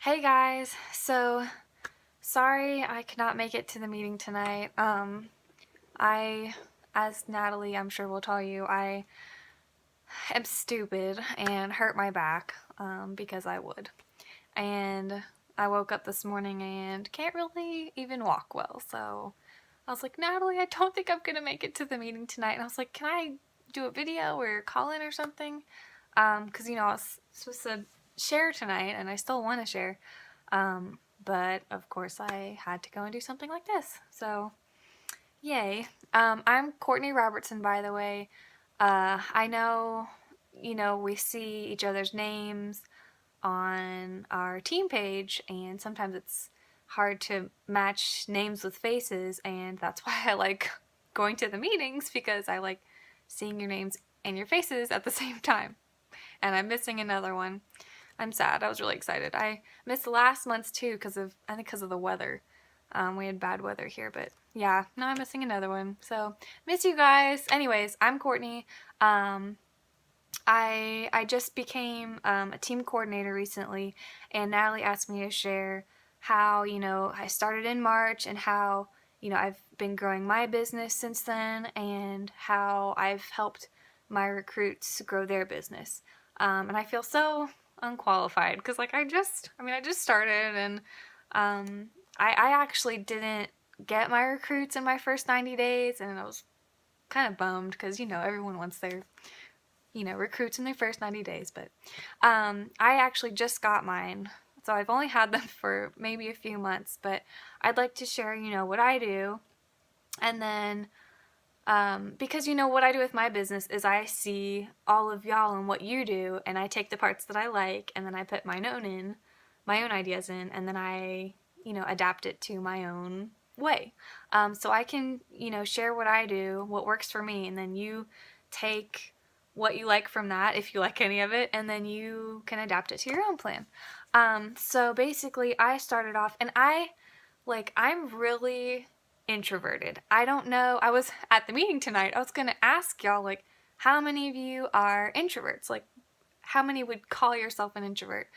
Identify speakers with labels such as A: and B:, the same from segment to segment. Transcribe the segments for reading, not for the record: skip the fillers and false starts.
A: Hey guys, so sorry I could not make it to the meeting tonight. As Natalie I'm sure will tell you, I am stupid and hurt my back, because I would. And I woke up this morning and can't really even walk well, so I was like, Natalie, I don't think I'm gonna make it to the meeting tonight. And I was like, can I do a video or call in or something? Because, I was supposed to share tonight and I still want to share. But of course I had to go and do something like this. So, yay. I'm Courtney Robertson, by the way. I know, we see each other's names on our team page, and sometimes it's hard to match names with faces, and that's why I like going to the meetings, because I like seeing your names and your faces at the same time. And I'm missing another one. I'm sad. I was really excited. I missed last month's too because of the weather. We had bad weather here, but yeah, now I'm missing another one. So miss you guys. Anyways, I'm Courtney. I just became a team coordinator recently, and Natalie asked me to share how I started in March, and how I've been growing my business since then, and how I've helped my recruits grow their business. And I feel so unqualified because I just started, and I actually didn't get my recruits in my first 90 days, and I was kind of bummed because everyone wants their recruits in their first 90 days, but I actually just got mine. So I've only had them for maybe a few months, but I'd like to share, what I do. And then, because what I do with my business is I see all of y'all and what you do, and I take the parts that I like, and then I put my own ideas in, and then I, adapt it to my own way. So I can, share what I do, what works for me, and then you take what you like from that, if you like any of it, and then you can adapt it to your own plan. So basically I started off, and I'm really introverted. I don't know, I was at the meeting tonight, I was gonna ask y'all, how many of you are introverts? How many would call yourself an introvert?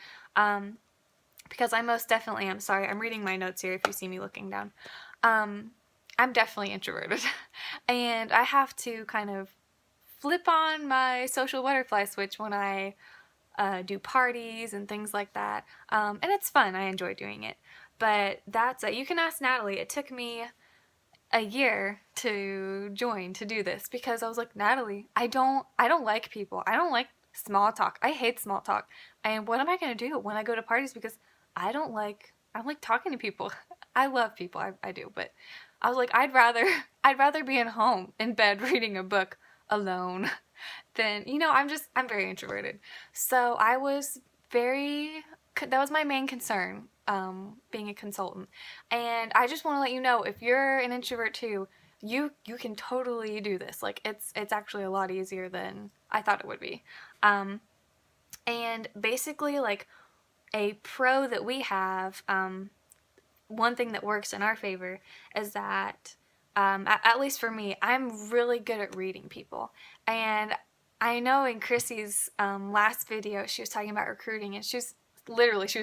A: Because I most definitely am. Sorry, I'm reading my notes here if you see me looking down. I'm definitely introverted. And I have to kind of flip on my social butterfly switch when I do parties and things like that. And it's fun. I enjoy doing it. But that's it. You can ask Natalie. It took me a year to do this, because I was like, Natalie, I don't like people. I don't like small talk. I hate small talk. And what am I going to do when I go to parties? Because I don't like talking to people. I love people. I do. But I was like, I'd rather be at home in bed reading a book alone than, I'm very introverted. So that was my main concern, being a consultant. And I just want to let you know, if you're an introvert too, you can totally do this. It's actually a lot easier than I thought it would be. And basically, a pro that we have, one thing that works in our favor is that, at least for me, I'm really good at reading people. And I know in Chrissy's last video, she was talking about recruiting, and she was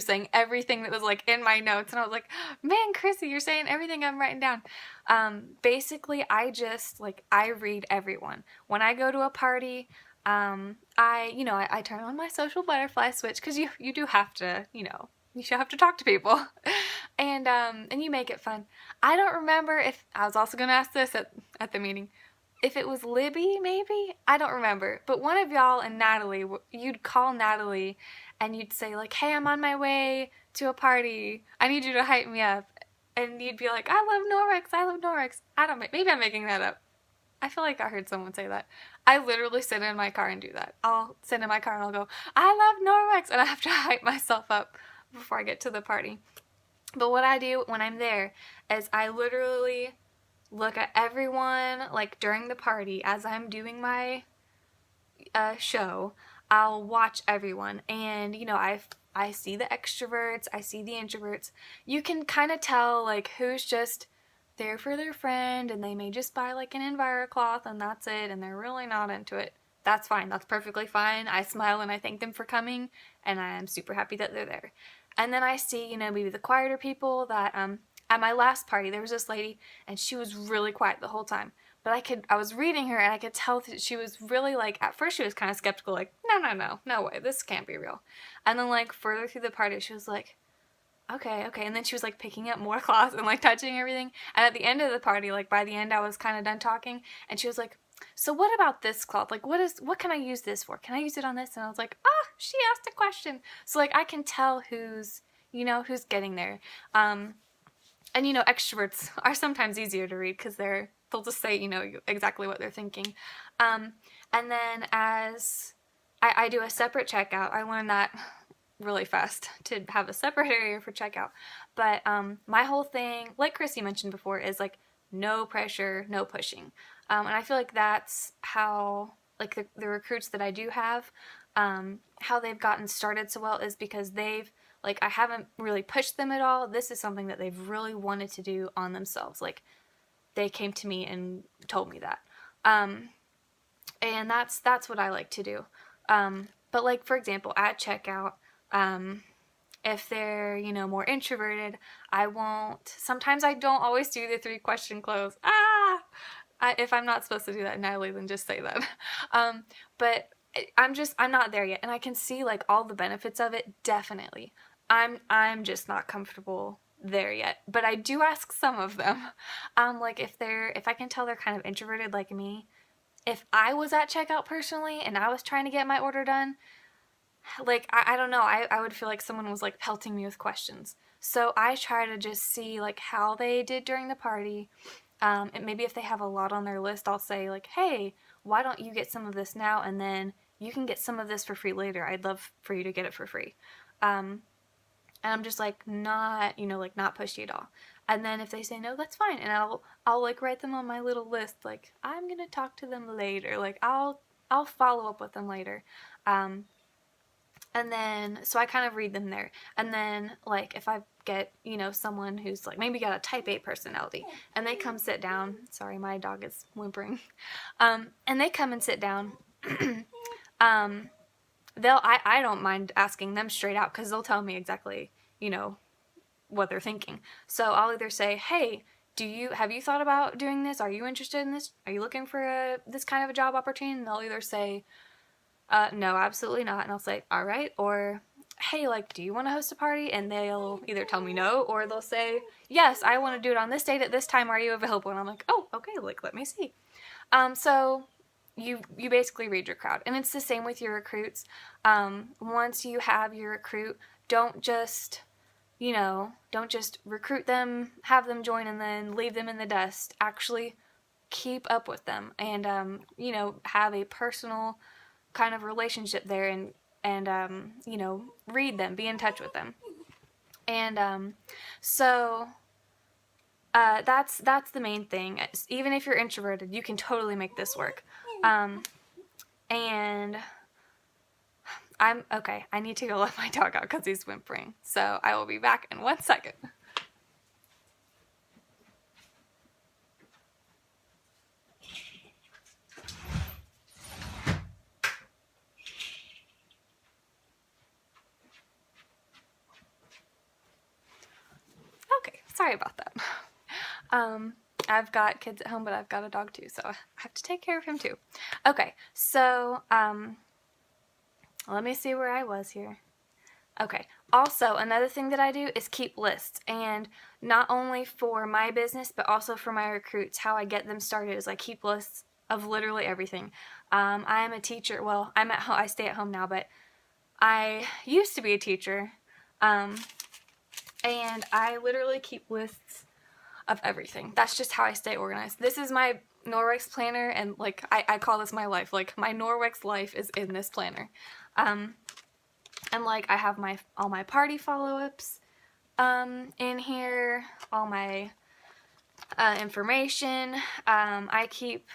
A: saying everything that was in my notes, and I was like, man, Chrissy, you're saying everything I'm writing down. Basically, I read everyone. When I go to a party, I turn on my social butterfly switch, because you do have to, you should have to talk to people. And you make it fun. I don't remember if I was also gonna ask this at the meeting, if it was Libby, maybe? I don't remember. But one of y'all and Natalie, you'd call Natalie and you'd say, hey, I'm on my way to a party. I need you to hype me up. And you'd be like, I love Norix. Maybe I'm making that up. I feel like I heard someone say that. I literally sit in my car and do that. I'll sit in my car and I'll go, I love Norix, and I have to hype myself up before I get to the party. But what I do when I'm there is I literally look at everyone, during the party as I'm doing my show. I'll watch everyone, and I see the extroverts, I see the introverts. You can kind of tell who's just there for their friend, and they may just buy an EnviroCloth and that's it, and they're really not into it. That's fine. That's perfectly fine. I smile and I thank them for coming, and I am super happy that they're there. And then I see, maybe the quieter people that, at my last party, there was this lady, and she was really quiet the whole time. But I was reading her, and I could tell that she was really, like, at first she was kind of skeptical, like, no way, this can't be real. And then, like, further through the party, she was like, okay. And then she was, like, picking up more cloths and, like, touching everything. And at the end of the party, like, by the end, I was kind of done talking, and she was like, so what about this cloth? Like, what can I use this for? Can I use it on this? And I was like, she asked a question. So, like, I can tell who's getting there. And, extroverts are sometimes easier to read because they'll just say, exactly what they're thinking. And then as I do a separate checkout, I learned that really fast to have a separate area for checkout. But my whole thing, like Chrissy mentioned before, is like no pressure, no pushing. And I feel like that's how, like, the recruits that I do have, how they've gotten started so well is because I haven't really pushed them at all. This is something that they've really wanted to do on themselves. Like, they came to me and told me that. And that's what I like to do. But, like, for example, at checkout, if they're, more introverted, sometimes I don't always do the 3-question close. If I'm not supposed to do that, Natalie, then just say that. But I'm not there yet, and I can see, like, all the benefits of it, definitely. I'm just not comfortable there yet, but I do ask some of them. Like, if I can tell they're kind of introverted like me, if I was at checkout personally and I was trying to get my order done, like, I don't know, I would feel like someone was, like, pelting me with questions. So I try to just see, like, how they did during the party. And maybe if they have a lot on their list, I'll say, like, hey, why don't you get some of this now, and then you can get some of this for free later. I'd love for you to get it for free. And I'm just, like, not, like, not pushy at all. And then if they say no, that's fine. And I'll like, write them on my little list, like, I'm going to talk to them later. Like, I'll follow up with them later. And then, so I kind of read them there. And then, like, if I get, someone who's, like, maybe got a type A personality, and they come sit down. Sorry, my dog is whimpering. And they come and sit down. I don't mind asking them straight out because they'll tell me exactly, what they're thinking. So I'll either say, hey, have you thought about doing this? Are you interested in this? Are you looking for this kind of a job opportunity? And they'll either say, no, absolutely not. And I'll say, all right. Or, hey, like, do you want to host a party? And they'll either tell me no, or they'll say, yes, I want to do it on this date at this time. Are you available? And I'm like, oh, okay, like, let me see. So you basically read your crowd. And it's the same with your recruits. Once you have your recruit, don't just recruit them, have them join, and then leave them in the dust. Actually keep up with them and, have a personal kind of relationship there, and read them, be in touch with them. And so that's the main thing. Even if you're introverted, you can totally make this work. And I need to go let my dog out because he's whimpering. So I will be back in 1 second. Okay, sorry about that. I've got kids at home, but I've got a dog too, so I have to take care of him too. Okay, so let me see where I was here. Okay, also another thing that I do is keep lists, and not only for my business, but also for my recruits. How I get them started is I keep lists of literally everything. I am a teacher. Well, I'm at home. I stay at home now, but I used to be a teacher, and I literally keep lists of everything. That's just how I stay organized. This is my Norwex planner, and, like, I call this my life. Like, my Norwex life is in this planner. And, like, I have all my party follow-ups in here, all my information. I keep,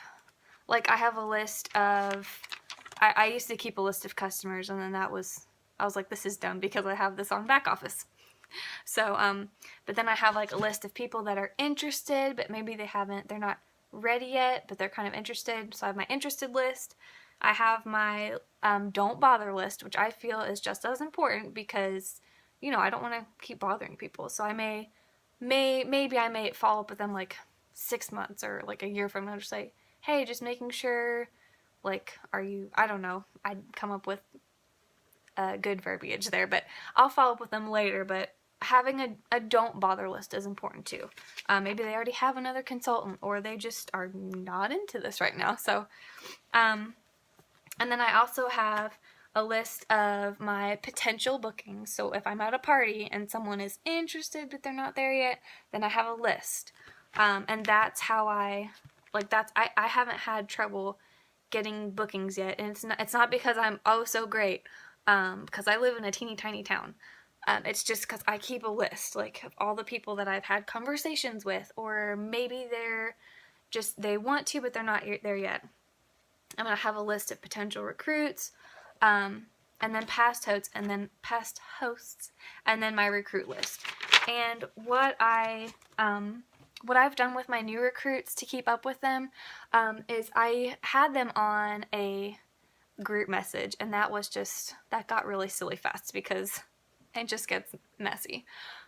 A: like, I have a list of, I used to keep a list of customers, and then I was like, this is dumb because I have this on back office. So, but then I have, like, a list of people that are interested, but maybe they're not ready yet, but they're kind of interested. So I have my interested list. I have my don't bother list, which I feel is just as important because I don't want to keep bothering people. So maybe I may follow up with them like 6 months or like a year from now, just say, hey, just making sure, like, are you, I don't know, I'd come up with good verbiage there, but I'll follow up with them later. But having a don't bother list is important too. Maybe they already have another consultant, or they just are not into this right now. So, and then I also have a list of my potential bookings. So if I'm at a party and someone is interested but they're not there yet, then I have a list. And that's how I haven't had trouble getting bookings yet. And it's not because I'm so great, because I live in a teeny tiny town. It's just because I keep a list, like, of all the people that I've had conversations with, or maybe they want to but they're not there yet. I'm going to have a list of potential recruits, and then past hosts, and then my recruit list. And what I've done with my new recruits to keep up with them, is I had them on a group message, and that got really silly fast because it just gets messy.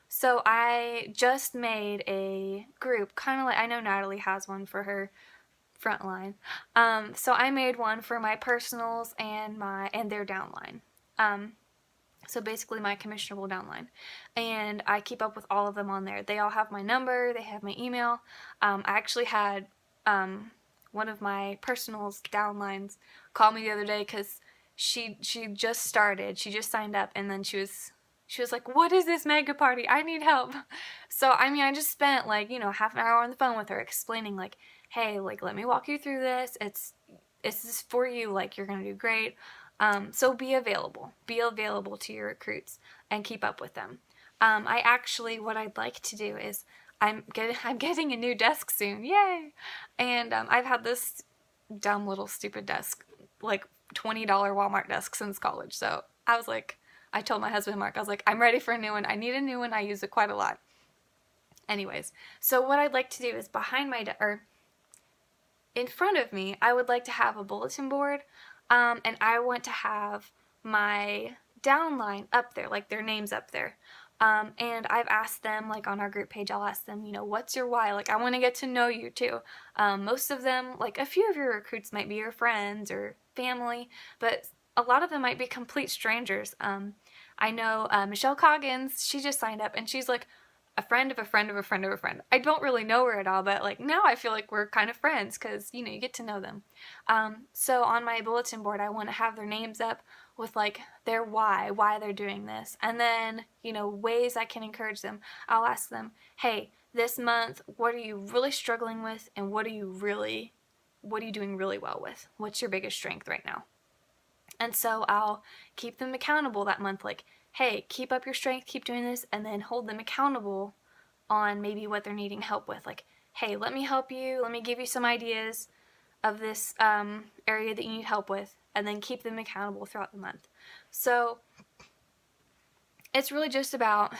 A: So I just made a group, kind of like, I know Natalie has one for her frontline. So I made one for my personals and their downline. So basically my commissionable downline. And I keep up with all of them on there. They all have my number, they have my email. I actually had one of my personals downlines call me the other day because she just started. She just signed up, and then she was like, what is this mega party? I need help. So, I just spent half an hour on the phone with her explaining hey, let me walk you through this. It's this for you. You're going to do great. So be available to your recruits and keep up with them. What I'd like to do is I'm getting a new desk soon. Yay. And, I've had this dumb little stupid desk, $20 Walmart desk since college. So I told my husband, Mark, I was like, I'm ready for a new one. I need a new one. I use it quite a lot. Anyways, so what I'd like to do is in front of me, I would like to have a bulletin board, and I want to have my downline up there, their names up there. And I've asked them, on our group page, I'll ask them, what's your why? I want to get to know you too. Most of them, a few of your recruits might be your friends or family, but a lot of them might be complete strangers. I know Michelle Coggins, she just signed up, and she's a friend of a friend of a friend of a friend. I don't really know her at all, but now I feel like we're kind of friends because, you get to know them. So on my bulletin board, I want to have their names up with their why they're doing this. And then, ways I can encourage them. I'll ask them, hey, this month, what are you really struggling with? And what are you doing really well with? What's your biggest strength right now? And so I'll keep them accountable that month, hey, keep up your strength, keep doing this, and then hold them accountable on maybe what they're needing help with. Hey, let me help you, let me give you some ideas of this area that you need help with, and then keep them accountable throughout the month. So it's really just about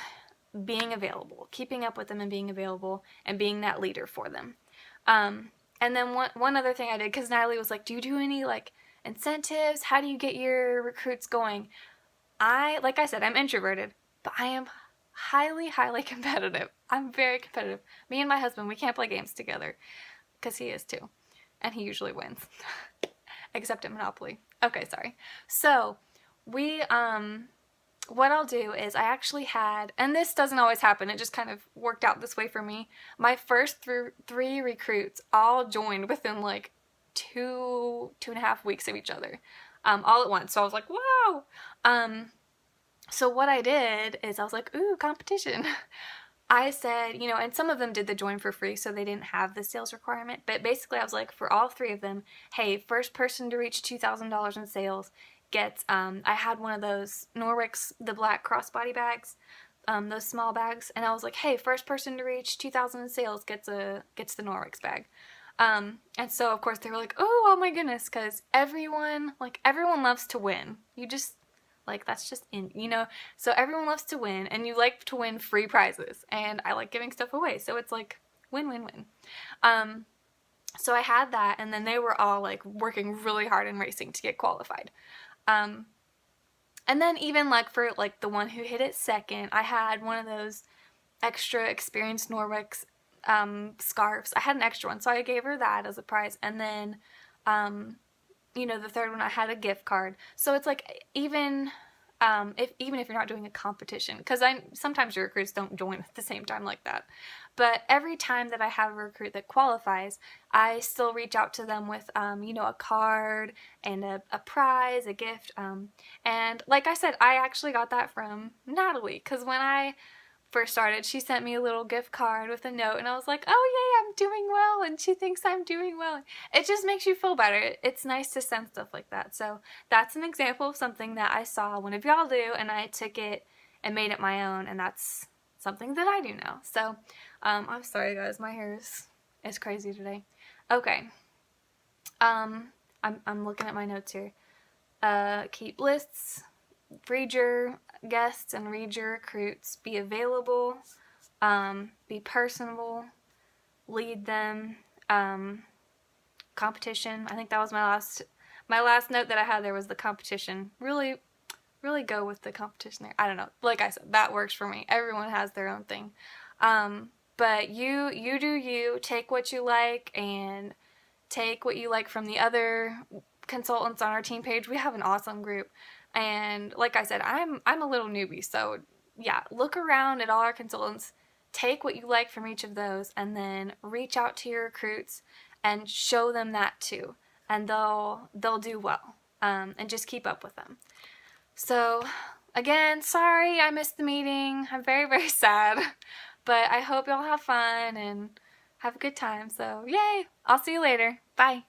A: being available, keeping up with them and being available, and being that leader for them. And then one other thing I did, because Natalie was like, do you do any incentives? How do you get your recruits going? Like I said, I'm introverted, but I am highly, highly competitive. I'm very competitive. Me and my husband, we can't play games together because he is too, and he usually wins, except at Monopoly. Okay, sorry. So what I'll do is I actually had, and this doesn't always happen, it just kind of worked out this way for me. My first three recruits all joined within 2.5 weeks of each other. All at once. So I was like, wow. So what I did is I was like, ooh, competition. I said, and some of them did the join for free, so they didn't have the sales requirement. But basically I was like, for all three of them, hey, first person to reach $2,000 in sales gets, I had one of those Norwick's, the black crossbody bags, those small bags. And I was like, hey, first person to reach 2,000 in sales gets the Norwick's bag. And so of course they were like, oh my goodness, because everyone loves to win. You just, that's just so everyone loves to win, and you like to win free prizes, and I like giving stuff away, so it's win, win, win. So I had that, and then they were all working really hard and racing to get qualified. And then even like for like the one who hit it second, I had one of those extra experienced Norwex scarves. I had an extra one, so I gave her that as a prize. And then, the third one I had a gift card. So it's like even if you're not doing a competition, because I sometimes your recruits don't join at the same time like that. But every time that I have a recruit that qualifies, I still reach out to them with a card and a prize, a gift. And like I said, I actually got that from Natalie, because when I first started, she sent me a little gift card with a note, and I was like, oh yay, I'm doing well, and she thinks I'm doing well. It just makes you feel better. It's nice to send stuff like that. So that's an example of something that I saw one of y'all do, and I took it and made it my own, and that's something that I do now. So I'm sorry guys, my hair is crazy today. Okay. I'm looking at my notes here. Keep lists, read your guests and read your recruits, be available, be personable, lead them, competition. I think that was my last note that I had there was the competition. Really go with the competition there. I don't know. Like I said, that works for me. Everyone has their own thing. But you do you. Take what you like and take what you like from the other consultants on our team page. We have an awesome group. And like I said, I'm a little newbie, so yeah, look around at all our consultants, take what you like from each of those, and then reach out to your recruits and show them that too, and they'll do well. And just keep up with them. So again, sorry I missed the meeting. I'm very, very sad, but I hope y'all have fun and have a good time. So yay! I'll see you later. Bye.